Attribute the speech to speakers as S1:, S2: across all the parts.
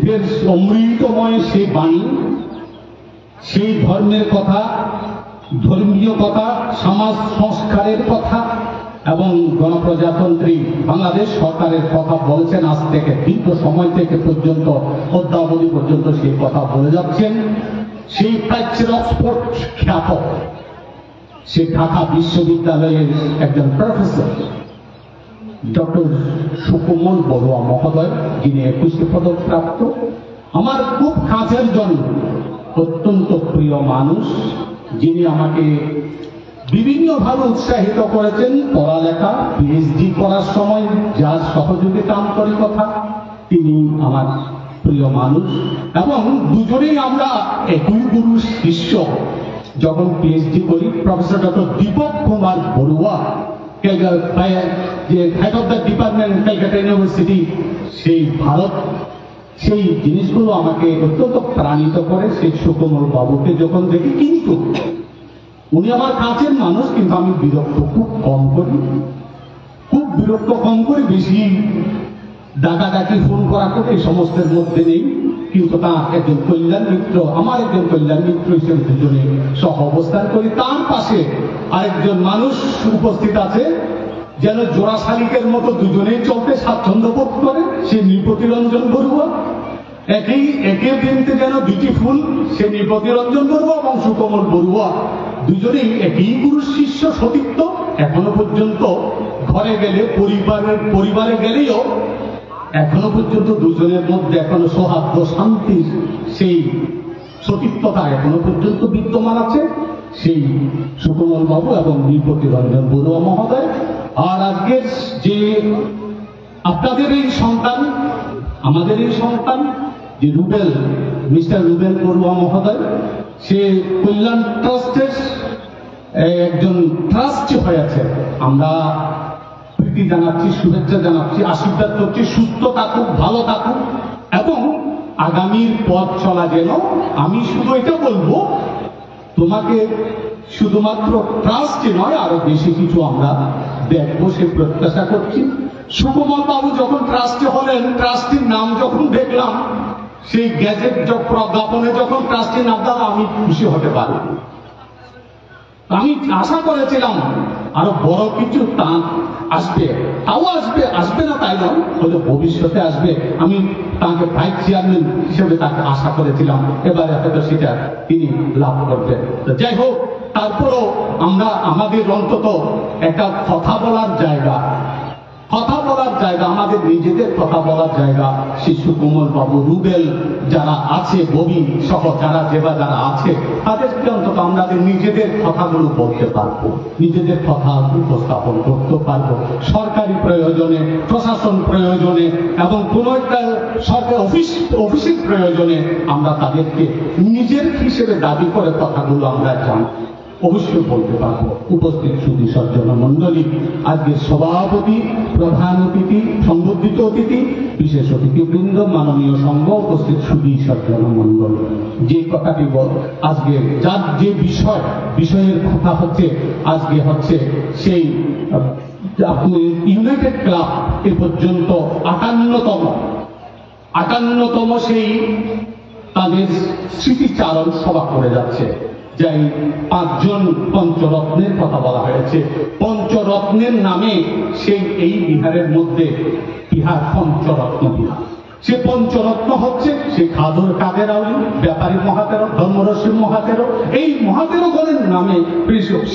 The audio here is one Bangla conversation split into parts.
S1: বুদ্ধের অমৃতময় সেই বাণী, সেই ধর্মের কথা, ধর্মীয় কথা, সমাজ সংস্কারের কথা এবং গণপ্রজাতন্ত্রী বাংলাদেশ সরকারের কথা বলেছেন। আজ থেকে দীর্ঘ সময় থেকে পর্যন্ত অদ্যাবধি পর্যন্ত সেই কথা বলে যাচ্ছেন। সেই প্রাচ্যের অক্সফোর্ড খ্যাত, সে ঢাকা বিশ্ববিদ্যালয়ের একজন প্রফেসর ডক্টর সুকোমল বড়ুয়া মহোদয়, যিনি 21 পদক প্রাপ্ত, আমার খুব কাছের জন, অত্যন্ত প্রিয় মানুষ, যিনি আমাকে বিভিন্নভাবে উৎসাহিত করেছেন পড়ালেখা, পিএইচডি করার সময় যার সহযোগিতা আন্তরিকতা, তিনি আমার প্রিয় মানুষ। এবং দুজনেই আমরা একই গুরু শিষ্য। যখন পিএইচডি করি, প্রফেসর ডক্টর দীপক কুমার বড়ুয়া, যে head of the department Calcutta university, সেই ভারত, সেই জিনিসগুলো আমাকে অত্যন্ত প্রাণিত করে। সেই সুকোমল বাবুকে যখন দেখি, কিন্তু উনি আমার কাছের মানুষ, কিন্তু আমি বিরক্ত খুব কম করি, খুব বিরক্ত কম করি, বেশি ডাকাডাকি ফোন করা করে এই সমস্তের মধ্যে নেই। কিন্তু তার একজন কল্যাণ মিত্র, আমার একজন কল্যাণ মিত্র হিসেবে দুজনে সহ অবস্থান করি। তার পাশে আরেকজন মানুষ উপস্থিত আছে, যেন জোড়া শালিকের মতো দুজনেই চলতে স্বাচ্ছন্দ্য বোধ করে, সে নৃপতি রঞ্জন বড়ুয়া। একই বৃন্তে যেন দুটি ফুল, সে নৃপতি রঞ্জন বড়ুয়া এবং সুকোমল বড়ুয়া, দুজনেই একই গুরু শিষ্য সতীত্ব। এখনো পর্যন্ত ঘরে গেলে, পরিবারে গেলেও এখনো পর্যন্ত দুজনের মধ্যে এখনো সৌহার্দ্য, শান্তির সেই সতীত্বতা এখনো পর্যন্ত বিদ্যমান আছে, সেই সুকোমল বাবু এবং নৃপতি রঞ্জন বড়ুয়া মহোদয়। আর আজকের যে আপনাদের এই সন্তান, আমাদের এই সন্তান, যে রুবেল, মিস্টার রুবেল বড়ুয়া মহোদয়, সে কল্যাণ ট্রাস্টের একজন ট্রাস্টি হয়েছে। আমরা প্রীতি জানাচ্ছি, শুভেচ্ছা জানাচ্ছি, আশীর্বাদ করছি, সুস্থ থাকুক, ভালো থাকুক এবং আগামীর পথ চলা যেন, আমি শুধু এটা বলবো, তোমাকে শুধুমাত্র ট্রাস্টই নয়, আরো বেশি কিছু আমরা দেখবো সে প্রত্যাশা করছি। সুকোমল বাবু যখন ট্রাস্টি হলেন, ট্রাস্টির নাম যখন দেখলাম, সেই গ্যাজেট প্রজ্ঞাপনে যখন ট্রাস্টির নাম দিলাম, আমি খুশি হতে পারি। আমি আশা করেছিলাম আরো বড় কিছু তাঁর আসবে, তাও আসবে না তাই নয়, হয়তো ভবিষ্যতে আসবে। আমি তাকে ভাইস চেয়ারম্যান হিসেবে তাকে আশা করেছিলাম, এবারে হয়তো সেটা তিনি লাভ করবেন। যাই হোক, তারপরও আমরা আমাদের অন্তত একটা কথা বলার জায়গা, আমাদের নিজেদের কথা বলার জায়গা, শিশু কোমল বাবু, রুবেল যারা আছে, ববি সহ যারা আছে, তাদেরকে অন্তত আমাদের নিজেদের কথাগুলো বলতে পারবো, নিজেদের কথা উপস্থাপন করতে পারবো। সরকারি প্রয়োজনে, প্রশাসন প্রয়োজনে এবং কোন একটা সরকার অফিসের প্রয়োজনে আমরা তাদেরকে নিজের হিসেবে দাবি করে কথাগুলো আমরা জানি, অবশ্যই বলতে পারবো। উপস্থিত সুধী সজ্জন মন্ডলী, আজকের সভাপতি, প্রধান অতিথি, সম্বর্ধিত অতিথি, বিশেষ অতিথিবৃন্দ, মাননীয় সংঘ, উপস্থিত সুধী সজ্জন মন্ডল, যে কথাটি আজকে যার যে বিষয়ের কথা হচ্ছে, আজকে হচ্ছে সেই ইউনাইটেড ক্লাব এ পর্যন্ত 58তম সেই তাদের স্মৃতিচারণ সভা করে যাচ্ছে। যাই 5 জন পঞ্চরত্নের কথা বলা হয়েছে। পঞ্চরত্নের নামে সেই এই বিহারের মধ্যে বিহার পঞ্চরত্ন বিহার। সে পঞ্চরত্ন হচ্ছে সে কাদের আলী, ব্যাপারী মহাতেরো, ধর্মরসী মহাতেরো, এই মহাতেরোগণের নামে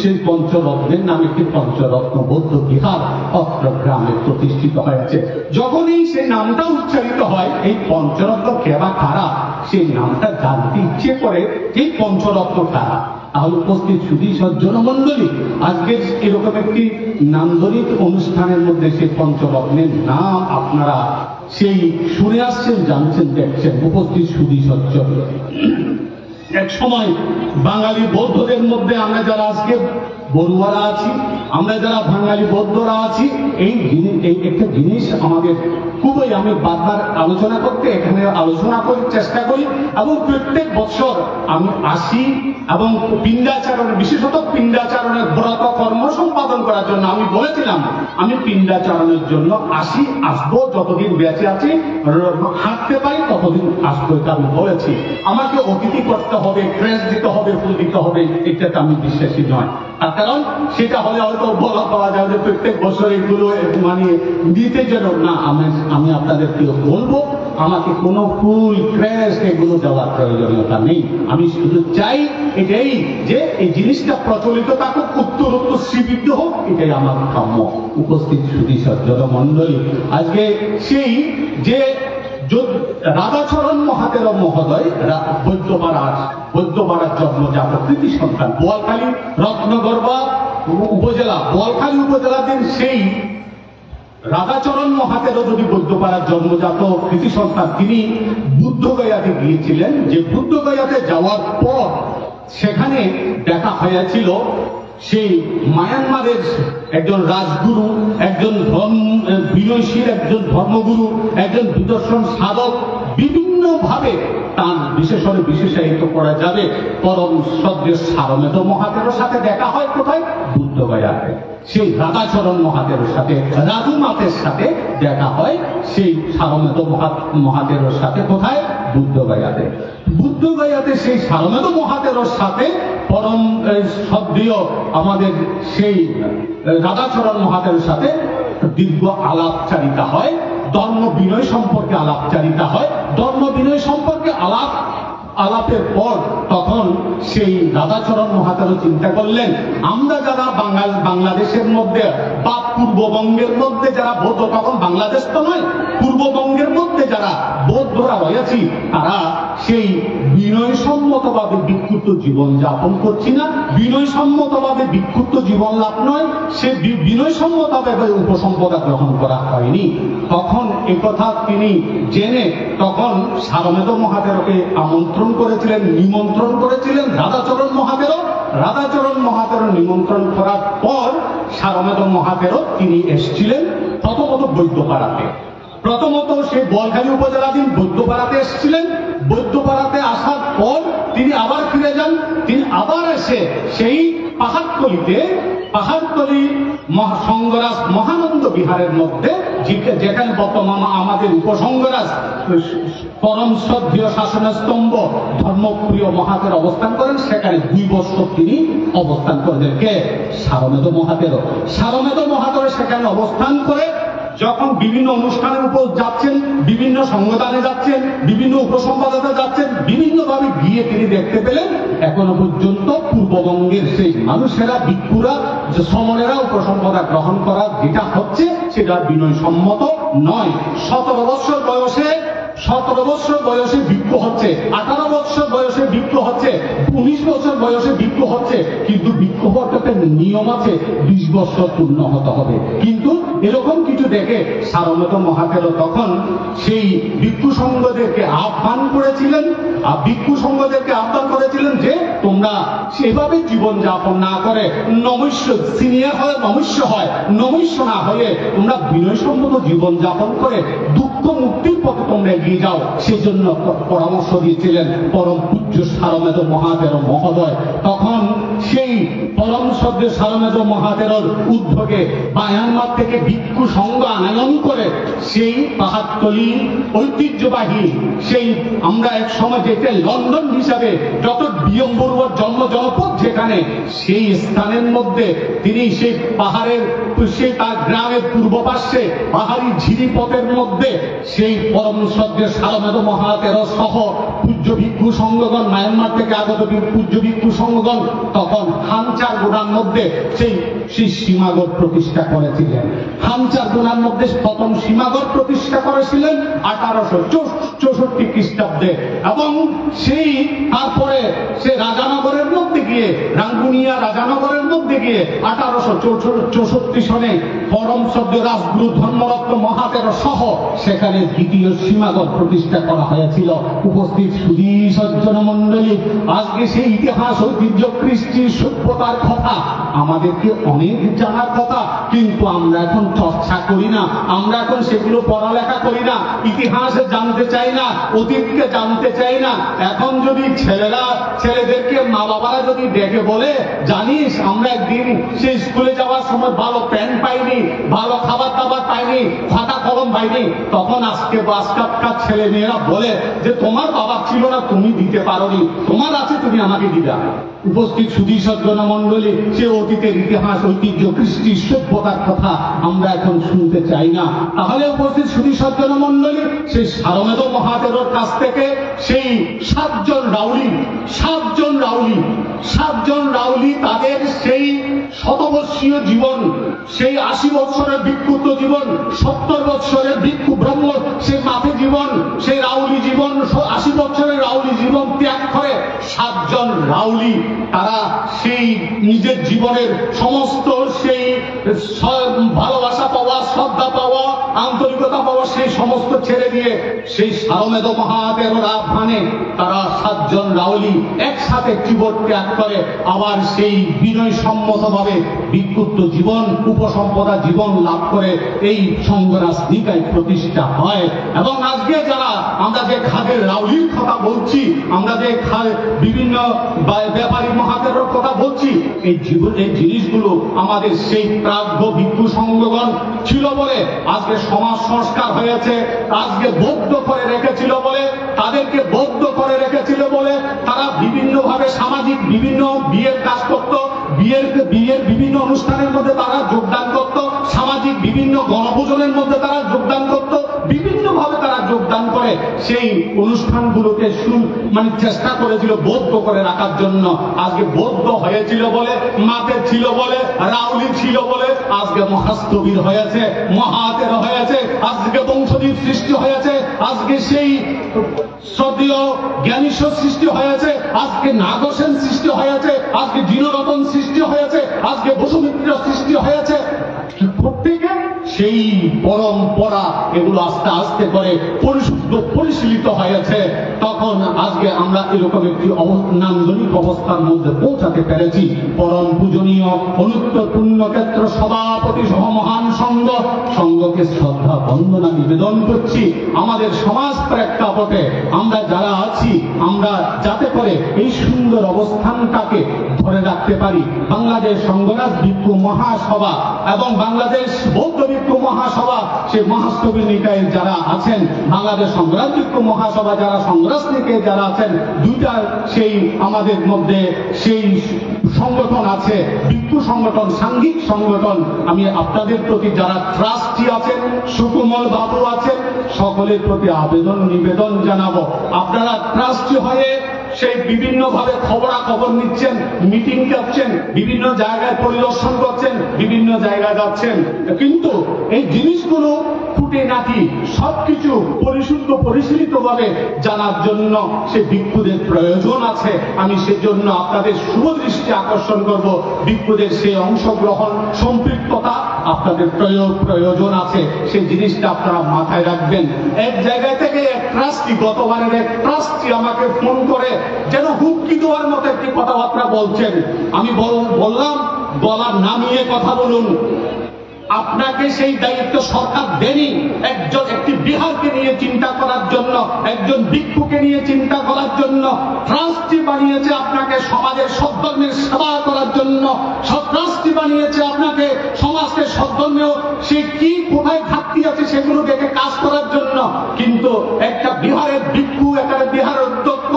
S1: সেই পঞ্চরত্নের নামে একটি পঞ্চরত্ন বৌদ্ধ বিহার অত্র গ্রামে প্রতিষ্ঠিত হয়েছে। যখনই সেই নামটা উচ্চারিত হয়, এই পঞ্চরত্ন কে বা কারা, সেই নামটা জানতে ইচ্ছে করে এই পঞ্চরত্ন কারা। তাহলে উপস্থিত সুধী সজ্জন মন্ডলী, আজকে এরকম একটি নান্দনিক অনুষ্ঠানের মধ্যে সেই পঞ্চরত্নের নাম আপনারা সেই শুনে আসছেন, জানছেন, দেখছেন। উপস্থিত সুধী সজ্জন, এক সময় বাঙালি বৌদ্ধদের মধ্যে আমরা যারা আজকে বড়ুয়ারা আছি, আমরা যারা বাঙালি বৌদ্ধরা আছি, এই একটা জিনিস আমাদের খুব খুবই আমি বারবার আলোচনা করতে এখানে আলোচনা করি, চেষ্টা করি, এবং প্রত্যেক বছর আমি আসি এবং পিণ্ডাচারণের, বিশেষত পিণ্ডাচারণের ব্রত কর্ম সম্পাদন করার জন্য আমি বলেছিলাম আমি পিণ্ডাচারণের জন্য আসবো যতদিন বেঁচে আছি, হাঁটতে পারি ততদিন আসবো, এটা আমি বলেছি। আমাকে অতিথি করতে হবে, ক্রেস দিতে হবে, ফুল দিতে হবে, এটাতে আমি বিশ্বাসী নয়। তার কারণ সেটা হলে হয়তো বলা পাওয়া যাবে যে প্রত্যেক বছর এগুলো মানে দিতে যেন না, আমি আপনাদেরকে বলবো আমাকে কোনো ফুল ক্রেস এগুলো দেওয়ার প্রয়োজনীয়তা নেই। আমি শুধু চাই এটাই যে এই জিনিসটা প্রচলিত থাকুক, উত্তরোত্তর শ্রীবৃদ্ধ হোক, এটাই আমার কাম্য। উপস্থিত সুধী সজ্জন মন্ডলী, আজকে সেই যে রাধাচরণ মহাতের মহোদয় বৈদ্যপাড়ার জন্মজাত কৃতি সন্তান, বোয়ালখালী রত্নগর্ভা উপজেলা, বোয়ালখালী উপজেলাধীন সেই রাধাচরণ মহাতেরও যদি বৈদ্যপাড়ার জন্মজাত কৃতি সন্তান, তিনি বুদ্ধগয়াতে গিয়েছিলেন। যে বুদ্ধগয়াতে যাওয়ার পর সেখানে দেখা হয়েছিল সেই মায়ানমারের একজন রাজগুরু, একজন বিনয়শীল, একজন ধর্মগুরু, একজন বিদর্শন সাধক, বিভিন্ন ভাবে তার বিশেষায়িত করা যাবে পরম শ্রদ্ধেয় সারমেধ মহাতের সাথে দেখা হয় কোথায়? বুদ্ধগয়াতে। সেই রাধাচরণ মহাতের সাথে, রাধুমাতের সাথে দেখা হয় সেই সারমেধ মহাতের সাথে কোথায়? বুদ্ধগয়াতে। বুদ্ধগয়াতে সেই সারমেধ মহাতের সাথে পরম শ্রদ্ধেয় আমাদের সেই রাধাচরণ মহাতের সাথে দীর্ঘ আলাপচারিতা হয়, ধর্ম বিনয় সম্পর্কে আলাপচারিতা হয়। ধর্ম বিনয় সম্পর্কে আলাপের পর তখন সেই রাধাচরণ মহাতের চিন্তা করলেন, আমরা যারা বাংলাদেশের মধ্যে বা পূর্ববঙ্গের মধ্যে যারা বৌদ্ধ, তখন বাংলাদেশ তো নয়, পূর্ববঙ্গের মধ্যে যারা বৌদ্ধরা রয়েছি, তারা সেই বিনয়সম্মতভাবে বিক্ষুব্ধ জীবন যাপন করছি না, বিনয়সম্মতভাবে বিক্ষুব্ধ জীবন লাভ নয়, সে বিনয়সম্মতভাবে উপসম্পদা গ্রহণ করা হয়নি। তখন একথা তিনি জেনে তখন সারমেধ মহাতেরকে নিমন্ত্রণ করেছিলেন রাধাচরণ মহাতের। রাধাচরণ মহাতের নিমন্ত্রণ করার পর সারমেধ মহাতের তিনি এসেছিলেন প্রথমত বৈদ্যপাড়াতে। প্রথমত সেই বোয়ালখালী উপজেলাধীন বৈদ্যপাড়াতে এসেছিলেন। বৈদ্যপাড়াতে আসার পর তিনি আবার ফিরে যান। তিনি আবার এসে সেই পাহাড়তলি সঙ্গরাজ মহানন্দ বিহারের মধ্যে, যেখানে বর্তমান আমাদের উপসঙ্গরাজ পরম শ্রদ্ধেয় শাসনের স্তম্ভ ধর্মপ্রিয় মহাতের অবস্থান করেন, সেখানে 2 বছর তিনি অবস্থান করলেন। কে? সারমেধ মহাতের। সারমেধ মহাতের সেখানে অবস্থান করে যখন বিভিন্ন অনুষ্ঠানের উপর যাচ্ছেন, বিভিন্ন সংগঠনে যাচ্ছেন, বিভিন্ন উপসম্পাদকে যাচ্ছেন, বিভিন্নভাবে গিয়ে তিনি দেখতে পেলেন এখনো পর্যন্ত পূর্ববঙ্গের সেই মানুষেরা, ভিক্ষুরা, যে সমনেরা উপসম্পদা গ্রহণ করা যেটা হচ্ছে সেটা বিনয়সম্মত নয়। 17 বছর বয়সে ভিক্ষু হচ্ছে, 18 বছর বয়সে ভিক্ষু হচ্ছে, 19 বছর বয়সে ভিক্ষু হচ্ছে, কিন্তু ভিক্ষু পদ্ধতির নিয়ম আছে 20 বছর পূর্ণ হতে হবে। কিন্তু এরকম কিছু দেখে সারমেধ মহাতের তখন সেই ভিক্ষু সংঘদেরকে আহ্বান করেছিলেন, যে তোমরা সেভাবে জীবন যাপন না করে নমস্য সিনিয়র হয়, নমস্য না হয়ে তোমরা বিনয়সম্মত জীবন যাপন করে দুঃখ মুক্তির পথে তোমরা এগিয়ে যাও। সেই জন্য পরামর্শ দিয়েছিলেন পরম পূজ্য সারমেধ মহাতের মহোদয়। তখন সেই পরম শ্রদ্ধেয় সারমেধ মহাতের উদ্যোগে মায়ানমার থেকে ভিক্ষু সংঘ আনয়ন করে সেই পাহাড়তলি ঐতিহ্যবাহী সেই আমরা এক সময় যেটা লন্ডন হিসাবে যত বিয়ম্বরুয়ার জন্মজনপদ, যেখানে সেই স্থানের মধ্যে তিনি সেই পাহাড়ের সেই তার গ্রামের পূর্ব পার্শ্বে পাহাড়ি ঝিরিপথের মধ্যে সেই পরম শ্রদ্ধেয় সারমেধ মহাতের সহ পূজ্য ভিক্ষু সংঘগণ, মায়ানমার থেকে আগত পূজ্য ভিক্ষু সংঘগণ তখন হামচার গোড়ার মধ্যে সেই সীমাগর প্রতিষ্ঠা করেছিলেন। হামচার গোড়ার মধ্যে প্রথম সীমাগর প্রতিষ্ঠা করেছিলেন 1864 খ্রিস্টাব্দে, এবং সেই তারপরে সে রাজানগরের মধ্যে গিয়ে, রাঙ্গুনিয়া রাজানগরের মধ্যে গিয়ে 1864 সনে পরম শ্রদ্ধেয় রাজগুরু ধর্মরত্ন মহাতের সহ সেখানে এখানে দ্বিতীয় সীমাগর প্রতিষ্ঠা করা হয়েছিল। উপস্থিত সুধী সজ্জন মন্ডলী, আজকে সেই ইতিহাস, ঐতিহ্য, কৃষ্টি, সভ্যতার কথা আমাদেরকে অনেক জানার কথা, কিন্তু আমরা এখন চর্চা করি না, আমরা এখন সেগুলো পড়ালেখা করি না, ইতিহাস জানতে চাই না, অতীতকে জানতে চাই না। এখন যদি ছেলেদেরকে মা বাবারা যদি ডেকে বলে, জানিস আমরা একদিন সেই স্কুলে যাওয়ার সময় ভালো প্যান্ট পাইনি, ভালো খাবার দাবার পাইনি, খাতা কলম পাইনি, তখন আজকে আজকালকার ছেলে মেয়েরা বলে যে তোমার বাবা ছিল না, তুমি দিতে পারোনি, তোমার আছে তুমি আমাকে দিবা। উপস্থিত সুধী সজ্জন মন্ডলী, সে অতীতের ইতিহাস, ঐতিহ্য, কৃষ্টি, সভ্যতার কথা আমরা এখন শুনতে চাই না। তাহলে উপস্থিত সুধী সজ্জন মন্ডলী, সেই সারমেদ মহাদেবের কাছ থেকে সেই সাতজন রাউলি তাদের সেই শতবর্ষীয় জীবন, সেই 80 বছরের ভিক্ষুত্ব জীবন, 70 বছরের ভিক্ষু ব্রহ্ম সেই মাথে জীবন, সেই রাউলি জীবন, 80 বছরের রাউলি জীবন ত্যাগ করে সাতজন রাউলি তারা সেই নিজের জীবনের সমস্ত সেই ভালোবাসা পাওয়া, শ্রদ্ধা পাওয়া, আন্তরিকতা পাওয়া সেই সমস্ত ছেড়ে দিয়ে সেই সারমেদ মহাদেবের আহ্বানে তারা সাতজন রাউলি একসাথে জীবন ত্যাগ করে আবার সেই বিনয় সম্মতভাবে ভিক্ষুত্ব জীবন, উপসম্পদা জীবন লাভ করে এই সংঘরাজ নিকায় প্রতিষ্ঠা হয়। এবং আজকে যারা আমরা যে খাদের রাউলির কথা বলছি, আমরা যে বিভিন্ন ব্যাপারী মহাদেবের কথা বলছি, এই জিনিসগুলো আমাদের সেই প্রাজ্ঞ ভিক্ষু সংঘগণ ছিল বলে আজকে সমাজ সংস্কার হয়েছে, আজকে বৌদ্ধ করে রেখেছিল বলে, তাদেরকে বৌদ্ধ করে রেখেছিল বলে তারা বিভিন্নভাবে সামাজিক বিভিন্ন বিয়ের কাজ করত, বিয়ের বিভিন্ন অনুষ্ঠানের মধ্যে তারা যোগদান করত, সামাজিক বিভিন্ন গণপূজনের মধ্যে তারা যোগদান করত, বিভিন্নভাবে তারা যোগদান করে সেই অনুষ্ঠানগুলোকে চেষ্টা করেছিল বৌদ্ধ করে রাখার জন্য। আজকে বৌদ্ধ হয়েছিল বলে, মাতে ছিল বলে, রাউলি ছিল বলে আজকে মহাস্তবীর হয়েছে, মহাতের হয়েছে, আজকে বংশদীপ সৃষ্টি হয়েছে, আজকে সেই শ্রদ্ধেয় জ্ঞানীশ্বর সৃষ্টি হয়েছে, আজকে নাগসেন সৃষ্টি হয়েছে, আজকে জিনরতন সৃষ্টি হয়েছে, আজকে বসুমিত্র সৃষ্টি হয়েছে। প্রত্যেকে সেই পরম্পরা এগুলো আস্তে আস্তে করে পরিশুদ্ধ পরিশীলিত হয়েছে। তখন আজকে আমরা এরকম একটি নান্দনিক অবস্থার মধ্যে পৌঁছাতে পেরেছি। পরম পূজনীয় অনুত্তর পুণ্যক্ষেত্র সভাপতি সহ মহান সংঘকে শ্রদ্ধা বন্দনা নিবেদন করছি। আমাদের সমাজ প্রেক্ষাপটে আমরা যারা আছি, আমরা যাতে করে এই সুন্দর অবস্থানটাকে ধরে রাখতে পারি। বাংলাদেশ সংঘরাজ ভিক্ষু মহাসভা এবং বাংলাদেশ বৌদ্ধ ভিক্ষু মহাসভা, সেই মহাস্তবী নিকায়ের যারা আছেন, বাংলাদেশ সংঘরাজ ভিক্ষু মহাসভা যারা, সংঘরাজ নিকায়ে যারা আছেন, দুইটা সেই আমাদের মধ্যে সেই সংগঠন আছে, ভিক্ষু সংগঠন, সাংঘিক সংগঠন। আমি আপনাদের প্রতি যারা ট্রাস্টি আছেন, সুকুমল বাবু আছেন, সকলের প্রতি আবেদন নিবেদন জানাবো, আপনারা ট্রাস্টি হয়ে সেই বিভিন্ন ভাবে খবরাখবর নিচ্ছেন, মিটিং করছেন, বিভিন্ন জায়গায় পরিদর্শন করছেন, বিভিন্ন জায়গায় যাচ্ছেন, কিন্তু এই জিনিসগুলো খুঁটিনাটি সবকিছু পরিশুদ্ধ পরিশীলিত ভাবে জানার জন্য সে ভিক্ষুদের প্রয়োজন আছে। আমি সেজন্য আপনাদের শুভদৃষ্টি আকর্ষণ করব, ভিক্ষুদের সেই অংশগ্রহণ, সম্পৃক্ততা আপনাদের প্রয়োজন আছে, সেই জিনিসটা আপনারা মাথায় রাখবেন। এক জায়গায় থেকে এক ট্রাস্টি, গতবারের এক ট্রাস্টি আমাকে ফোন করে যেন হুমকি দেওয়ার মতো একটি কথাবার্তা বলছেন। আমি বললাম, গলা নামিয়ে কথা বলুন, আপনাকে সেই দায়িত্ব সরকার দেনি একটি বিহারকে নিয়ে চিন্তা করার জন্য, একজন ভিক্ষুকে নিয়ে চিন্তা করার জন্য। ট্রাস্টি বানিয়েছে আপনাকে সমাজের সদ্ধর্মের সেবা করার জন্য, ট্রাস্টি বানিয়েছে আপনাকে সমাজকে সদ্ধর্মেও সে কি কোথায় ঘাটতি আছে সেগুলো দেখে কাজ করার জন্য। কিন্তু একটা বিহারের ভিক্ষু, একটা বিহারের অধ্যক্ষ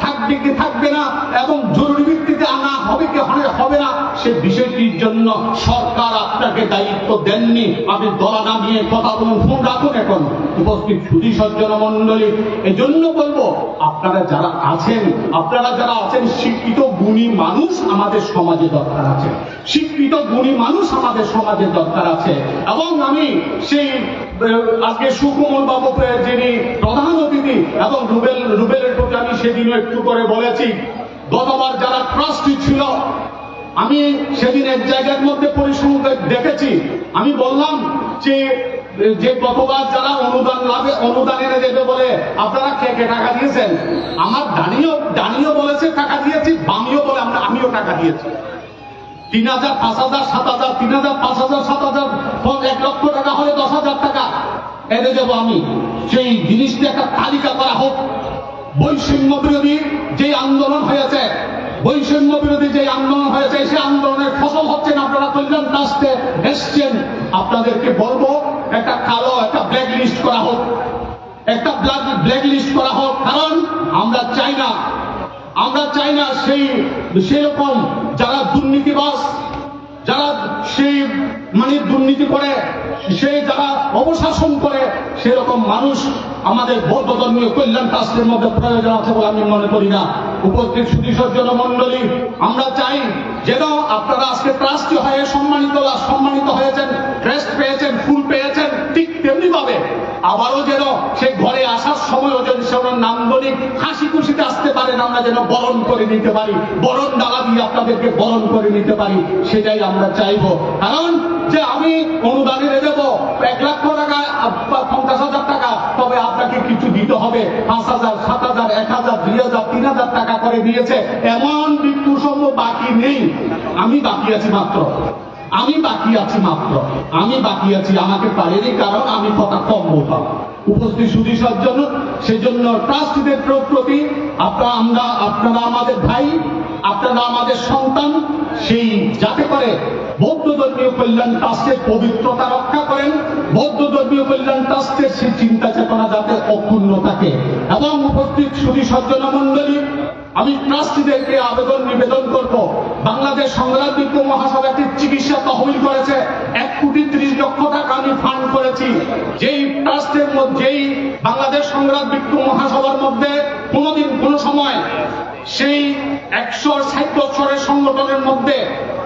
S1: থাকবে কি থাকবে না, এবং জরুরি ভিত্তিতে আনা হবে কি হবে না, সে বিষয়টির জন্য সরকার আপনাকে দায়িত্ব দেননি। আমি গলা নামিয়ে কথা বলুন, ফোন রাখুন। এখন উপস্থিত সুধী সজ্জন মন্ডলী, এজন্য বলবো, আপনারা যারা আছেন শিক্ষিত গুণী মানুষ আমাদের সমাজে দরকার আছে, শিক্ষিত গুণী মানুষ আমাদের সমাজে দরকার আছে। এবং আমি সেই আজকে সুকুমল বাবু যিনি প্রধান অতিথি এবং রুবেলের প্রতি আমি সেদিনও একটু করে বলেছি, গতবার যারা ট্রাস্টি ছিল, আমি সেদিন এক জায়গার মধ্যে পরিসংখ্যান দেখেছি, আমি বললাম যে যে গতবার যারা অনুদান এনে দেবে বলে আপনারা কে কে টাকা দিয়েছেন? আমার ডানিও বলেছে টাকা দিয়েছি, বামিও বলে আমিও টাকা দিয়েছি। 3,000, 5,000, 7,000, 3,000, 5,000, 7,000, 1 লক্ষ টাকা হলে 10,000 টাকা এনে দেবো আমি। সেই জিনিসটি একটা তালিকা করা হোক। বৈষম্য বিরোধী যে আন্দোলন হয়েছে, সেই আন্দোলনের ফসল হচ্ছেন আপনারা কল্যাণ ট্রাস্টে এসছেন। আপনাদেরকে বলবো একটা ব্ল্যাক লিস্ট করা হোক, কারণ আমরা চাই না সেরকম যারা দুর্নীতিবাজ, যারা দুর্নীতি করে, যারা অপশাসন করে, সেরকম মানুষ আমাদের বৌদ্ধ ধর্মীয় কল্যাণ ট্রাস্টের মধ্যে প্রয়োজন আছে বলে আমি মনে করি না। উপস্থিত সুধীসজ্জন মন্ডলী, আমরা চাই যেন আপনারা আজকে ট্রাস্টি হয়ে সম্মানিত হয়েছেন, ক্রেস্ট পেয়েছেন, ফুল পেয়েছেন, ঠিক তেমনি ভাবে আবারও যেন সেই ঘরে আসার সময় যেন সেটা নান্দনিক হাসি খুশিতে আসতে পারেন, আমরা যেন বরণ করে নিতে পারি, বরণ ডালা দিয়ে আপনাদেরকে বরণ করে নিতে পারি, সেটাই আমরা চাইব। কারণ যে আমি অনুদানে দেব 1 লক্ষ টাকা, 50,000 টাকা, তবে আপনাকে কিছু দিতে হবে 5,000, 7,000, 1,000, 2,000, 3,000 টাকা করে দিয়েছে, এমন ভিক্ষু সংঘ বাকি নেই। আমি বাকি আছি মাত্র, আমাকে পারেনি, কারণ আমি কথা কম বলতাম। উপস্থিত সুধী সজ্জন, সেজন্য ট্রাস্টিদের প্রতি আপনারা আমাদের ভাই, আপনারা আমাদের সন্তান, সেই যাতে করে বৌদ্ধ ধর্মীয় কল্যাণ ট্রাস্টের পবিত্রতা রক্ষা করেন, বৌদ্ধ ধর্মীয় কল্যাণ ট্রাস্টের সেই চিন্তা চেতনা যাতে অক্ষুণ্ণ থাকে। এবং উপস্থিত সুধী সজ্জন মন্ডলী, আমি ট্রাস্টিদেরকে নিবেদন করব, বাংলাদেশ সংগ্রাম বিক্ষু মহাসভা একটি চিকিৎসা তহবিল করেছে, 1,30,00,000 টাকা আমি ফান্ড করেছি। যেই ট্রাস্টের মধ্যেই বাংলাদেশ সংগ্রাম বিক্ষু মহাসভার মধ্যে কোনোদিন কোনো সময় সেই 160 বছরের সংগঠনের মধ্যে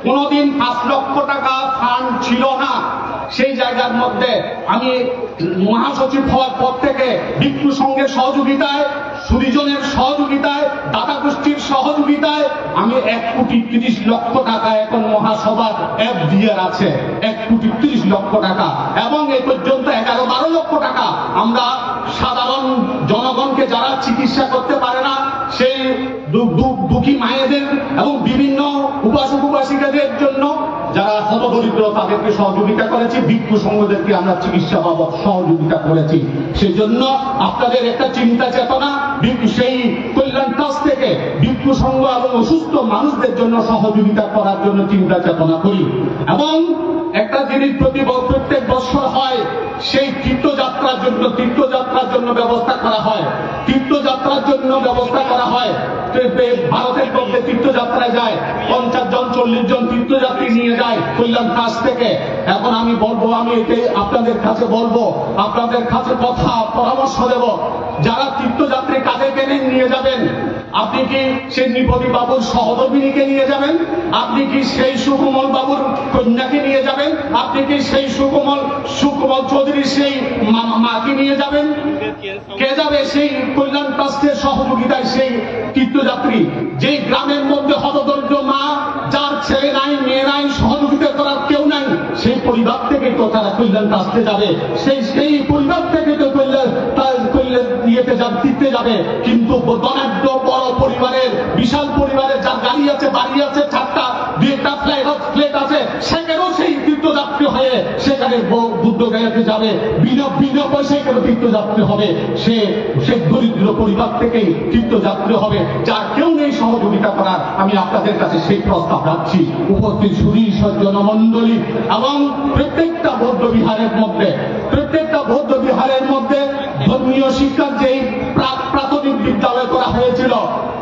S1: কোনোদিন 5 লক্ষ টাকা ফান্ড ছিল না। সেই জায়গার মধ্যে আমি মহাসচিব হওয়ার পর থেকে ভিক্ষু সংঘের সহযোগিতায়, সুরিজনের সহযোগিতায়, দাতা গোষ্ঠীর সহযোগিতায় আমি 1,30,00,000 টাকা এখন মহাসভার FDR আছে, 1,30,00,000 টাকা। এবং এ পর্যন্ত 11-12 লক্ষ টাকা আমরা সাধারণ জনগণকে, যারা চিকিৎসা করতে পারে না, সেই দুঃখী মায়েদের এবং বিভিন্ন উপাসক উপাসিকাদের জন্য যারা হতদরিদ্র, তাদেরকে সহযোগিতা করেছি, ভিক্ষু সংঘদেরকে আমরা চিকিৎসা বাবদ সহযোগিতা করেছি। সেজন্য আপনাদের একটা চিন্তা চেতনা, সেই কল্যাণ ট্রাস্ট থেকে ভিক্ষু সংঘ এবং অসুস্থ মানুষদের জন্য সহযোগিতা করার জন্য চিন্তা চেতনা করি। এবং একটা জিনিস প্রত্যেক বছর হয়, সেই তীর্থযাত্রার জন্য ব্যবস্থা করা হয়, ভারতের মধ্যে তীর্থযাত্রায় যায় 50 জন 40 জন তীর্থযাত্রী নিয়ে যায় কল্যাণ ট্রাস্ট থেকে। এখন আমি আপনাদের কাছে বলবো, আপনাদের কাছে কথা পরামর্শ দেব, যারা তীর্থযাত্রী কাদেরকে নিয়ে যাবেন? আপনি কি সেই নৃপতি বাবুর সহধর্মিনীকে নিয়ে যাবেন? আপনি কি সেই সুকুমল বাবুর কন্যাকে নিয়ে যাবেন? আপনি কি সেই সুকুমল চৌধুরীর সেই মাকে নিয়ে যাবেন? কে যাবে সেই কল্যাণ ট্রাস্টের সহযোগিতায় সেই তীর্থযাত্রী? যেই গ্রামের মধ্যে হতদরিদ্র মা, যার ছেলে নাই, মেয়ে নাই, সহযোগিতা করার কেউ নাই, সেই পরিবার থেকে তো তারা কল্যাণ ট্রাস্টে যাবে, সেই পরিবার থেকে তো তীর্থে যাবে। কিন্তু ধনাঢ্য বড় পরিবারের, বিশাল পরিবারের, যার গাড়ি আছে, বাড়ি আছে, 4টা 2টা ফ্ল্যাট আছে, সেখানেও সেই তীর্থযাত্রী হয়ে সেখানে বুদ্ধ গায়াতে যাবে, বিনা পয়সায় কেন তীর্থযাত্রী হবে? সে দরিদ্র পরিবার থেকেই তীর্থযাত্রী হবে, যার কেউ নেই সহযোগিতা করার। আমি আপনাদের কাছে সেই প্রস্তাব রাখছি। উপস্থিত সুধী সজ্জন মন্ডলী, এবং প্রত্যেকটা বৌদ্ধ বিহারের মধ্যে ধর্মীয় শিক্ষার যেই প্রাথমিক বিদ্যালয় করা হয়েছিল,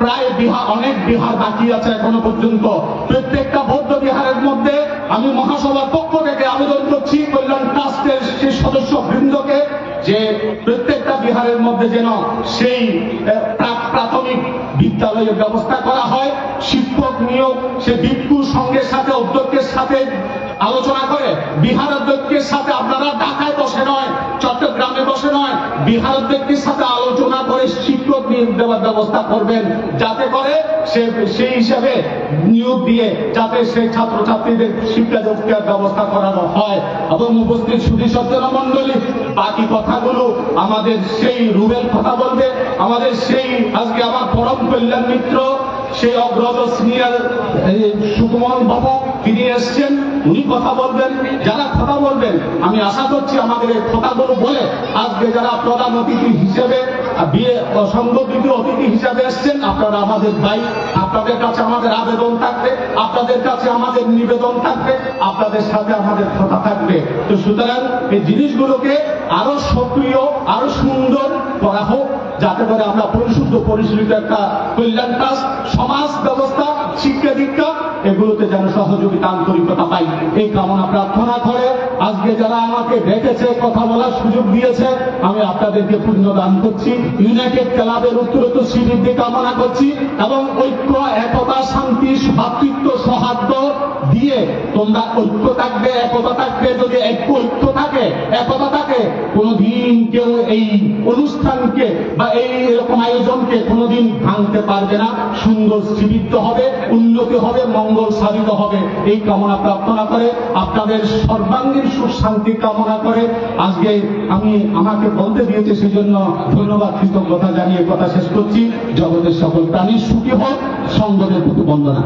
S1: প্রায় অনেক বিহার বাকি আছে এখনো পর্যন্ত। প্রত্যেকটা বৌদ্ধ বিহারের মধ্যে আমি মহাসভার পক্ষ থেকে আবেদন করছি কল্যাণ ট্রাস্টের সেই সদস্য বৃন্দকে, যে প্রত্যেকটা বিহারের মধ্যে যেন সেই প্রাথমিক বিদ্যালয়ের ব্যবস্থা করা হয়। শিক্ষক নিয়োগ সে ভিক্ষু সংঘের সাথে, উদ্যোগের সাথে আলোচনা করে, বিহার অধ্যক্ষের সাথে, আপনারা ঢাকায় বসে নয়, চট্টগ্রামে বসে নয়, বিহার অধ্যক্ষের সাথে আলোচনা করে শিক্ষক নিয়োগ নিয়োগ দেওয়ার ব্যবস্থা করবেন, যাতে করে সেই হিসাবে নিয়োগ দিয়ে যাতে সেই ছাত্রছাত্রীদের শিক্ষা দীক্ষার ব্যবস্থা করানো হয়। এবং উপস্থিত সুধী সজ্জন মন্ডলী, বাকি কথাগুলো আমাদের সেই রুবেল কথা বলবে, আমাদের সেই আজকে আমার পরম কল্যাণ মিত্র সেই অগ্রজ সিনিয়র সুকুমার বাবু তিনি এসছেন, উনি কথা বলবেন। যারা কথা বলবেন আমি আশা করছি আমাদের এই কথাগুলো বলে আজকে যারা প্রধান অতিথি হিসেবে সংগঠিত অতিথি হিসাবে এসছেন, আপনারা আমাদের ভাই, আপনাদের কাছে আমাদের আবেদন থাকবে, আপনাদের কাছে আমাদের নিবেদন থাকবে, আপনাদের সাথে আমাদের কথা থাকবে। তো সুতরাং এই জিনিসগুলোকে আরো সক্রিয় আরো সুন্দর করা হোক, যাতে করে আমরা পরিশুদ্ধ পরিচালিত একটা কল্যাণ কাজ, সমাজ ব্যবস্থা, শিক্ষা দীক্ষা এগুলোতে যেন সহযোগিতা আন্তরিকতা পাই, এই কামনা প্রার্থনা করে আজকে যারা আমাকে ডেকেছে কথা বলার সুযোগ দিয়েছে আমি আপনাদেরকে পুণ্য দান করছি। ইউনাইটেড ক্লাবের উত্তরোত্তর শ্রীবৃদ্ধি কামনা করছি এবং ঐক্য, একতা, শান্তি, ভ্রাতৃত্ব, সৌহার্দ্য দিয়ে তোমরা ঐক্য থাকবে, একতা থাকবে। যদি ঐক্য থাকে, একতা থাকে, কোনোদিন কেউ এই অনুষ্ঠানকে বা এই এরকম আয়োজনকে কোনোদিন ভাঙতে পারবে না। সুন্দর শ্রীবৃদ্ধ হবে, উন্নতি হবে, মঙ্গল সাধিত হবে, এই কামনা প্রার্থনা করে আপনাদের সর্বাঙ্গীন সুখ শান্তি কামনা করে আজকে আমি আমাকে বলতে দিয়েছে সেজন্য ধন্যবাদ, কৃতজ্ঞতা জানিয়ে কথা শেষ করছি। জগতের সকল প্রাণী সুখী হোক, সঙ্গমের প্রতি বন্দনা।